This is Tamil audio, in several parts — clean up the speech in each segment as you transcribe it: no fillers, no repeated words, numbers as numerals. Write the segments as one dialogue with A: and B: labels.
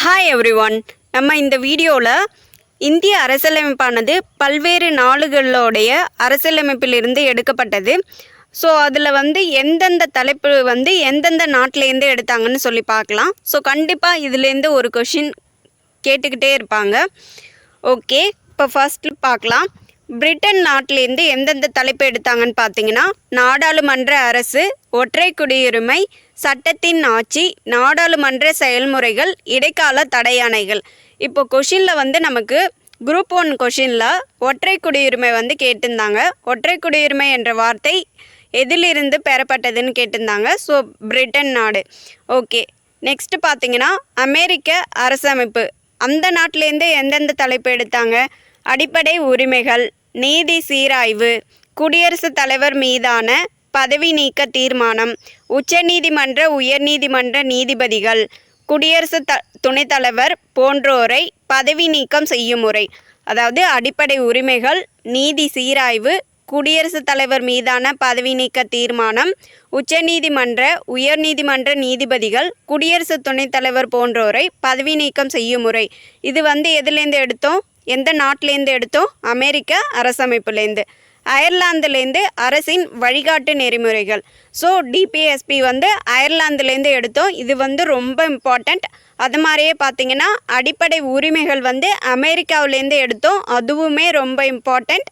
A: Hi everyone. நம்ம இந்த வீடியோவில் இந்திய அரசியலமைப்பானது பல்வேறு நாடுகளோடைய அரசியலமைப்பிலிருந்து எடுக்கப்பட்டது. ஸோ அதில் எந்தெந்த தலைப்பு எந்தெந்த நாட்டிலேருந்து எடுத்தாங்கன்னு சொல்லி பார்க்கலாம். ஸோ கண்டிப்பாக இதுலேருந்து ஒரு கொஷின் கேட்டுக்கிட்டே இருப்பாங்க. ஓகே, இப்போ ஃபர்ஸ்ட் பார்க்கலாம். பிரிட்டன் நாட்டிலேருந்து எந்தெந்த தலைப்பு எடுத்தாங்கன்னு பார்த்தீங்கன்னா, நாடாளுமன்ற அரசு, ஒற்றை குடியுரிமை, சட்டத்தின் ஆட்சி, நாடாளுமன்ற செயல்முறைகள், இடைக்கால தடையாணைகள். இப்போ கொஷினில் நமக்கு குரூப் 1 கொஷினில் ஒற்றை குடியுரிமை கேட்டிருந்தாங்க. ஒற்றை குடியுரிமை என்ற வார்த்தை எதிலிருந்து பெறப்பட்டதுன்னு கேட்டிருந்தாங்க. ஸோ பிரிட்டன் நாடு. ஓகே, நெக்ஸ்ட் பார்த்தீங்கன்னா அமெரிக்க அரசமைப்பு. அந்த நாட்டிலேருந்து எந்தெந்த தலைப்பு எடுத்தாங்க? அடிப்படை உரிமைகள், நீதி சீராய்வு, குடியரசுத் தலைவர் மீதான பதவி நீக்க தீர்மானம், உச்சநீதிமன்ற உயர்நீதிமன்ற நீதிபதிகள், குடியரசுத் துணைத் தலைவர் போன்றோரை பதவி நீக்கம் செய்யும் முறை. அதாவது அடிப்படை உரிமைகள், நீதி சீராய்வு, குடியரசுத் தலைவர் மீதான பதவி நீக்க தீர்மானம், உச்சநீதிமன்ற உயர்நீதிமன்ற நீதிபதிகள், குடியரசு துணைத் தலைவர் போன்றோரை பதவி நீக்கம் செய்யும் முறை. இது எதுலேருந்து எடுத்தோம்? எந்த நாட்டிலேருந்து எடுத்தோம்? அமெரிக்க அரசமைப்புலேருந்து. அயர்லாந்துலேருந்து அரசின் வழிகாட்டு நெறிமுறைகள். ஸோ டிபிஎஸ்பி அயர்லாந்துலேருந்து எடுத்தோம். இது ரொம்ப இம்பார்ட்டண்ட். அது மாதிரியே பார்த்தீங்கன்னா அடிப்படை உரிமைகள் அமெரிக்காவிலேருந்து எடுத்தோம். அதுவுமே ரொம்ப இம்பார்ட்டண்ட்.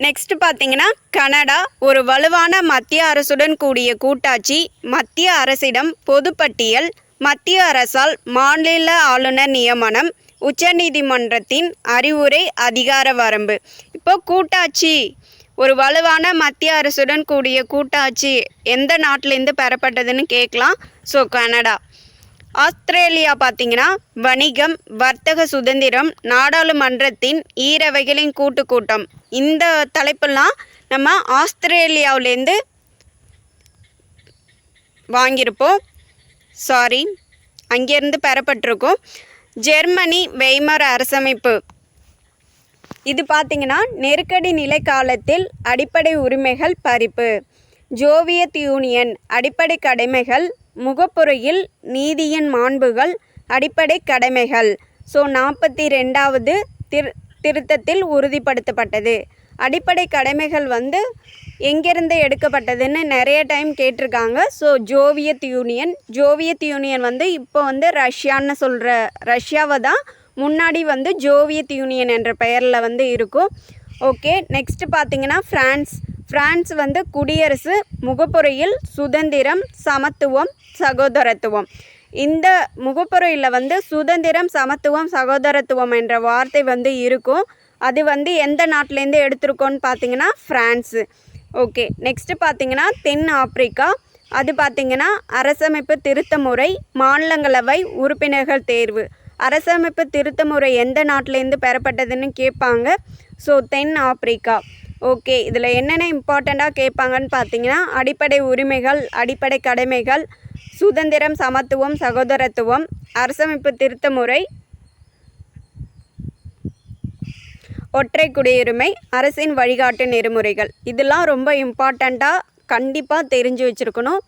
A: நெக்ஸ்ட் பார்த்தீங்கன்னா கனடா. ஒரு வலுவான மத்திய அரசுடன் கூடிய கூட்டாட்சி, மத்திய அரசிடம் பொதுப்பட்டியல், மத்திய அரசால் மாநில ஆளுநர் நியமனம், உச்சநீதிமன்றத்தின் அறிவுரை, அதிகார வரம்பு. இப்போ கூட்டாட்சி, ஒரு வலுவான மத்திய அரசுடன் கூடிய கூட்டாட்சி எந்த நாட்டிலேருந்து பெறப்பட்டதுன்னு கேட்கலாம். So Canada. ஆஸ்திரேலியா பார்த்தீங்கன்னா வணிகம், வர்த்தக சுதந்திரம், நாடாளுமன்றத்தின் ஈரவைகளின் கூட்டம். இந்த தலைப்பெல்லாம் நம்ம ஆஸ்திரேலியாவிலேருந்து வாங்கியிருப்போம். சாரி, அங்கேருந்து பெறப்பட்டிருக்கோம். ஜெர்மனி வெய்மர் அரசமைப்பு. இது பார்த்திங்கன்னா நெருக்கடி நிலை காலத்தில் அடிப்படை உரிமைகள் பறிப்பு. சோவியத் யூனியன் அடிப்படை கடமைகள், முகப்புரையில் நீதியின் மாண்புகள், அடிப்படை கடமைகள். ஸோ 42வது திருத்தத்தில் உறுதிப்படுத்தப்பட்டது. அடிப்படை கடமைகள் எங்கேருந்து எடுக்கப்பட்டதுன்னு நிறைய டைம் கேட்டிருக்காங்க. ஸோ சோவியத் யூனியன் இப்போ ரஷ்யான்னு சொல்கிற ரஷ்யாவை தான் முன்னாடி சோவியத் யூனியன் என்ற பெயரில் இருக்கும். ஓகே, நெக்ஸ்ட் பார்த்தீங்கன்னா ஃப்ரான்ஸ் குடியரசு, முகப்புரையில் சுதந்திரம், சமத்துவம், சகோதரத்துவம். இந்த முகப்புரையில் சுதந்திரம், சமத்துவம், சகோதரத்துவம் என்ற வார்த்தை இருக்கும். அது எந்த நாட்டிலேருந்து எடுத்திருக்கோன்னு பார்த்தீங்கன்னா ஃப்ரான்ஸு. ஓகே, நெக்ஸ்ட்டு பார்த்தீங்கன்னா தென் ஆப்பிரிக்கா. அது பார்த்தீங்கன்னா அரசமைப்பு திருத்த முறை, மாநிலங்களவை உறுப்பினர்கள் தேர்வு. அரசமைப்பு திருத்த முறை எந்த நாட்டிலேருந்து பெறப்பட்டதுன்னு கேட்பாங்க. So then Africa. ஓகே, இதில் என்னென்ன இம்பார்ட்டண்ட்டாக கேட்பாங்கன்னு பார்த்தீங்கன்னா அடிப்படை உரிமைகள், அடிப்படை கடமைகள், சுதந்திரம், சமத்துவம், சகோதரத்துவம், அரசமைப்பு திருத்த முறை, ஒற்றை குடியுரிமை, அரசின் வழிகாட்டு நெறிமுறைகள். இதெல்லாம் ரொம்ப இம்பார்ட்டண்ட்டாக கண்டிப்பாக தெரிஞ்சு வச்சுருக்கணும்.